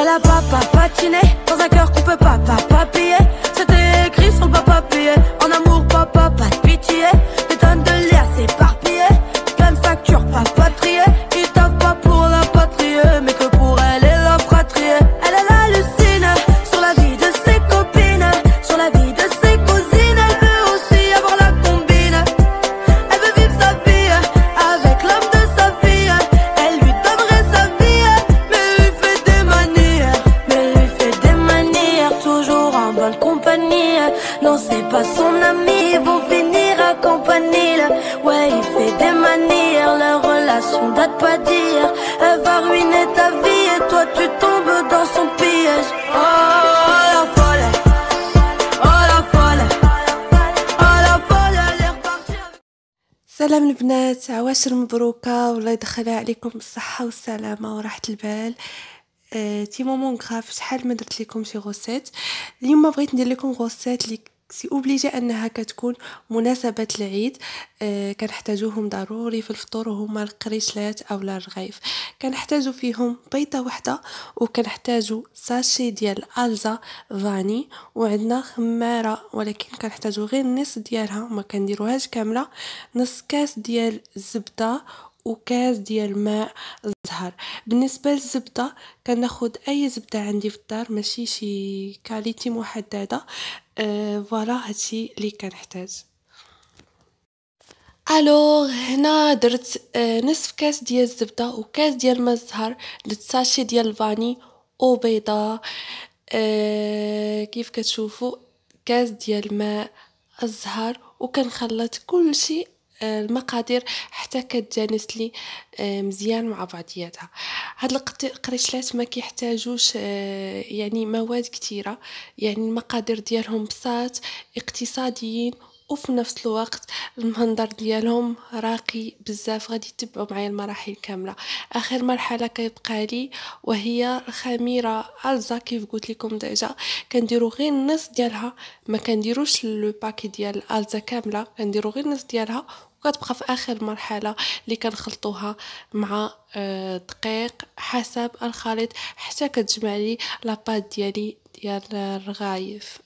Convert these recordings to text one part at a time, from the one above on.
Elle a pas patiné dans un cœur qu'on peut pas papiller. C'était écrit sur le bas papier. En amour, papa, pas de pitié. Des tonnes de liasses éparpillées. Plein de factures pas patriées. Ils taffent pas pour la patrie, mais que pour elle et la fratrie. Elle hallucine sur la vie de ses copines, sur la vie de ses cousines. Elle veut aussi avoir la combine. Elle veut vivre sa vie avec l'homme de sa vie. Elle lui donnerait sa vie, mais lui fait des manières. Mais lui fait des manières, toujours en bonne compagnie. Non, c'est pas son ami, ils vont finir à campanile. Ouais, il fait des manières, leur relation date pas d'hier. Elle va ruiner ta vie et toi tu tombes dans son piège. Oh la folle, oh la folle, oh la folle, elle est repartie. سلام البنات، عواشر مبروكة والله يدخلها عليكم بالصحة والسلامة وراحة البال. تي مومون غاف شحال ما درت لكم شي غوسيت. اليوم بغيت ندير لكم غوسيت لي سي اوبليجي انها كتكون مناسبة العيد. كنحتاجوهم ضروري في الفطور، وهما القريشلات او الرغيف. كنحتاجو فيهم بيضه وحده، وكنحتاجو ساشي ديال الزا فاني، وعندنا خماره ولكن كنحتاجو غير النص ديالها، ما كنديروهاش كامله. نص كاس ديال الزبده وكاس ديال ماء الزهر. بالنسبه للزبده كناخد اي زبده عندي في الدار، ماشي شي كاليتي محدده. فوالا هادشي اللي كنحتاج. الوغ هنا درت نصف كاس ديال الزبده وكاس ديال ماء الزهر، درت ساشي ديال الفاني وبيضه. كيف كتشوفوا كاس ديال ماء الزهر، وكنخلط كل شيء المقادير حتى كتجانس لي مزيان مع بعضياتها. هاد القريشلات ما كيحتاجوش يعني مواد كثيره، يعني المقادير ديالهم بساط اقتصاديين، وفي نفس الوقت المهندر ديالهم راقي بزاف. غادي تتبعوا معايا المراحل كامله. اخر مرحله كيبقى لي وهي الخميره الزا. كيف قلت لكم ديجا كنديروا غير النص ديالها، ما كنديروش لو باكي ديال الزا كامله، كنديروا غير النص ديالها، وكتبقى في اخر مرحله اللي كنخلطوها مع دقيق حسب الخليط حتى كتجمع لي لاباط ديالي ديال الرغايف.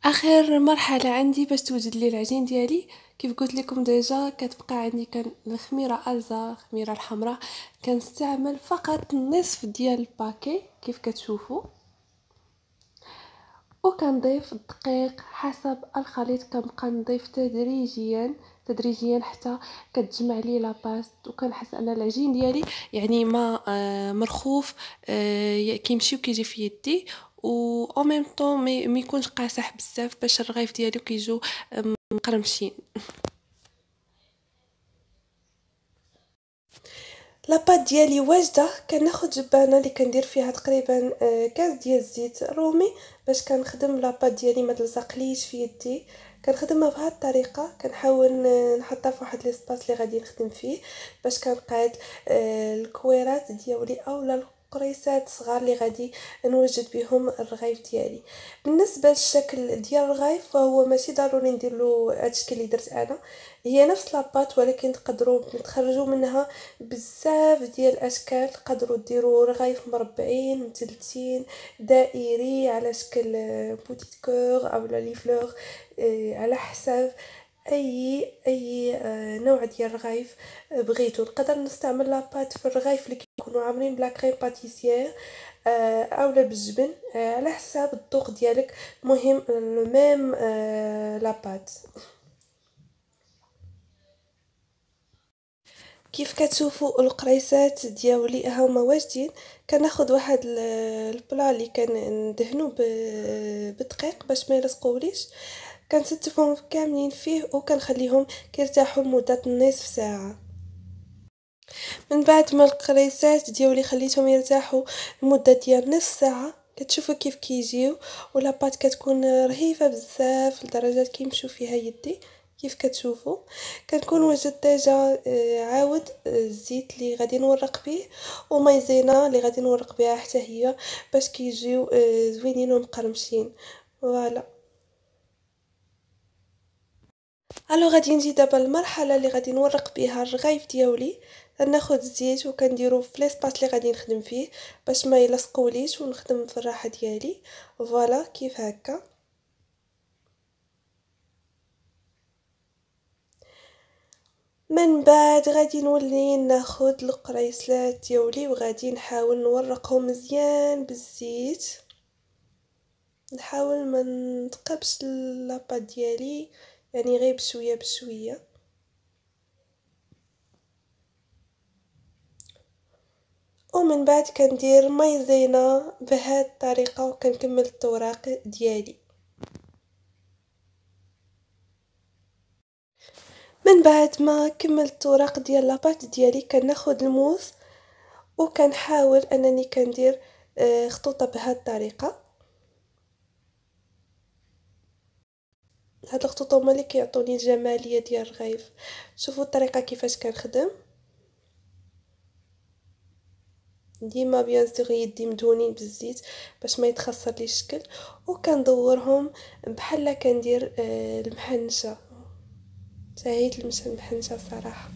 اخر مرحله عندي باش توجد لي العجين ديالي، كيف قلت لكم ديجا كتبقى عندي كان الخميره الزا، الخميره الحمراء، كنستعمل فقط نصف ديال الباكي كيف كتشوفوا، وكنضيف الدقيق حسب الخليط. كنبقى نضيف تدريجيا حتى كتجمع لي لاباط، وكنحس ان العجين ديالي يعني ما مرخوف، كيمشي وكيجي في يدي، و او ميم طون ما يكونش قاصح بزاف باش الرغيف ديالي كيجيو مقرمشين. لاباط ديالي واجده. كناخذ جبانه اللي كندير فيها تقريبا كاس ديال الزيت الرومي باش كنخدم لاباط ديالي ما تلصقليش في يدي. كنخدمها بهذه الطريقه، كنحاول نحطها في واحد ليسباس اللي غادي نخدم فيه باش كنقاد الكويرات ديالي اولا قريصات صغار اللي غادي نوجد بهم الرغيف ديالي. بالنسبه للشكل ديال الرغيف فهو ماشي ضروري ندير له هذا الشكل اللي درت انا، هي نفس لاباط ولكن تقدروا تخرجوا منها بزاف ديال الاشكال. تقدروا ديروا رغيف مربعين، مثلثين، دائري، على شكل بوتيت كور او لي فلور، على حساب اي نوع ديال الرغيف بغيتو. نقدر نستعمل لاباط في الرغيف اللي كيكونوا عاملين بلا كريم باتيسيير اولا بالجبن، على حساب الذوق ديالك. مهم لو ميم لاباط. كيف كتشوفوا القريصات ديالي هما واجدين. كناخذ واحد البلا اللي كندهنو بالدقيق باش ما يلصقوليش، كنستفهم كاملين فيه وكنخليهم كيرتاحوا لمده نصف ساعه. من بعد ما القريصات ديالي خليتهم يرتاحوا لمده ديال نصف ساعه، كتشوفوا كيف كيجيو، ولاباط كتكون رهيفه بزاف لدرجه كيمشوا فيها يدي. كيف كتشوفوا كنكون وجدت ديجا عاود الزيت اللي غادي نورق به ومايزينا اللي غادي نورق بها حتى هي باش كيجيو زوينين ومقرمشين. فوالا. الو غادي نجي دابا المرحله اللي غادي نورق بها الرغيف ديالي. ناخد الزيت وكنديرو في ليسباس اللي غادي نخدم فيه باش ما يلصقوليش ونخدم في الراحه ديالي. فوالا كيف هكا. من بعد غادي نولي ناخد القريصلات ديالي وغادي نحاول نورقهم مزيان بالزيت، نحاول ما نتقبش لاباط ديالي، يعني غير بشويه بشويه. ومن بعد كندير مايزينا بهاد الطريقه وكنكمل التوراق ديالي. من بعد ما كملت التوراق ديال لاباط ديالي كناخد الموس وكنحاول انني كندير خطوطه بهاد الطريقه. هاد الخطوط هما اللي كيعطوني الجماليه ديال الرغيف. شوفوا الطريقه كيفاش كنخدم، ديما بيان سور يدي مدهونين بالزيت باش ما يتخسر لي الشكل، وكندورهم بحال كندير المحنشه. ساهيت المحنشه صراحه،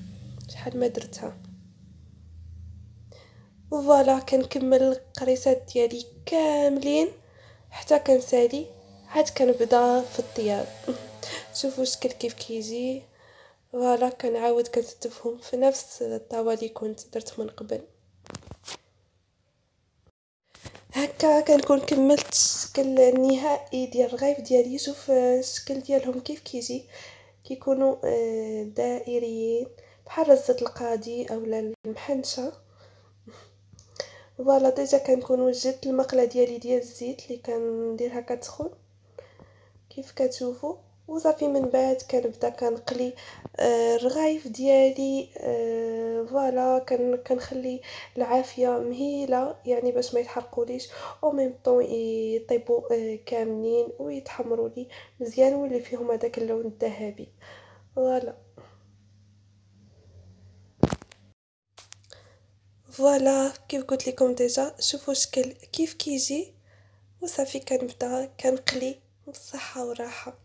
شحال ما درتها. وفوالا كنكمل القريصات ديالي كاملين حتى كنسالي عاد كنبدا في الطياب. شوفوا الشكل كيف كيجي. فوالا كنعاود كنستفهم في نفس الطاوه اللي كنت درت من قبل. هكا كنكون كملت الشكل النهائي ديال الرغيف ديالي. شوف الشكل ديالهم كيف كيجي، كيكونوا دائريين بحال رزة القاضي اولا المحنشه. فوالا ديجا كنكون وجدت المقله ديالي ديال الزيت اللي كنديرها كتسخن كيف كتشوفوا. وصافي من بعد كنبدا كنقلي الرغايف ديالي. فوالا كنخلي العافيه مهيله يعني باش ما يتحرقوليش او ميم طون يطيبوا كاملين ويتحمروا لي مزيان واللي فيهم هذاك اللون الذهبي. فوالا كيف قلت لكم ديجا. شوفوا الشكل كيف كيجي. وصافي كنبدا كنقلي بصحه وراحه.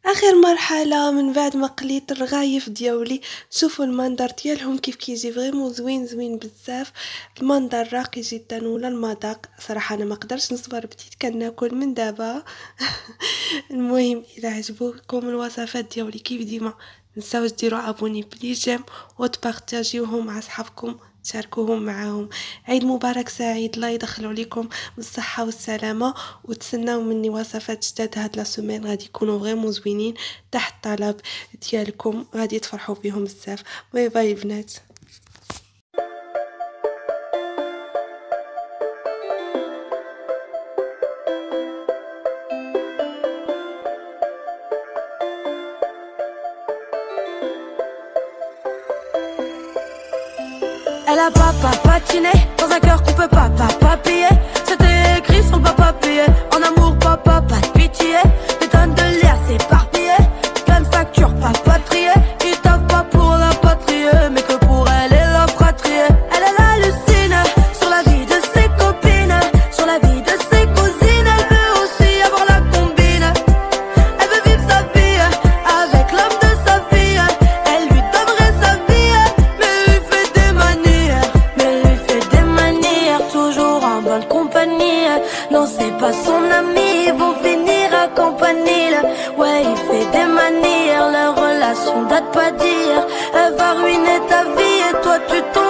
اخر مرحله من بعد ما قليت الرغايف ديالي، شوفوا المنظر ديالهم كيف كيجي فريمون زوين بزاف. المنظر راقي جدا ولا المذاق صراحه انا ما قدرتش نصبر، بديت كناكل من دابا. المهم الى عجبوكم الوصفات ديالي كيف ديما نساوش ديروا ابوني بلي جيم وتبارطاجيوهم مع صحابكم، تشاركوهم معاهم. عيد مبارك سعيد، الله يدخلوا عليكم بالصحه والسلامه، وتسناو مني وصفات جداد هاد لا سيمين غادي يكونوا فريمون زوينين تحت الطلب ديالكم، غادي تفرحوا بهم بزاف. باي باي بنات. Elle a pas patiné dans un cœur qu'on peut pas payer. C'était écrit sur le papier. En amour, pas de pitié. Des tonnes de liens s'éparpiller. Plein de factures pas triées. Ils taffent pas pour la patrie, mais que pour elle et la fratrie. Elle hallucine sur la vie de ses copines, sur la vie de ses cousines. Elle veut aussi avoir la combine. Elle veut vivre sa vie avec l'homme de sa vie. Elle lui donnerait sa vie, mais lui fait des manières. Toujours en bonne compagnie. Non, c'est pas son ami, ils vont finir à campanile. Ouais, il fait des manières, leur relation date pas d'hier. Elle va ruiner ta vie et toi tu t'en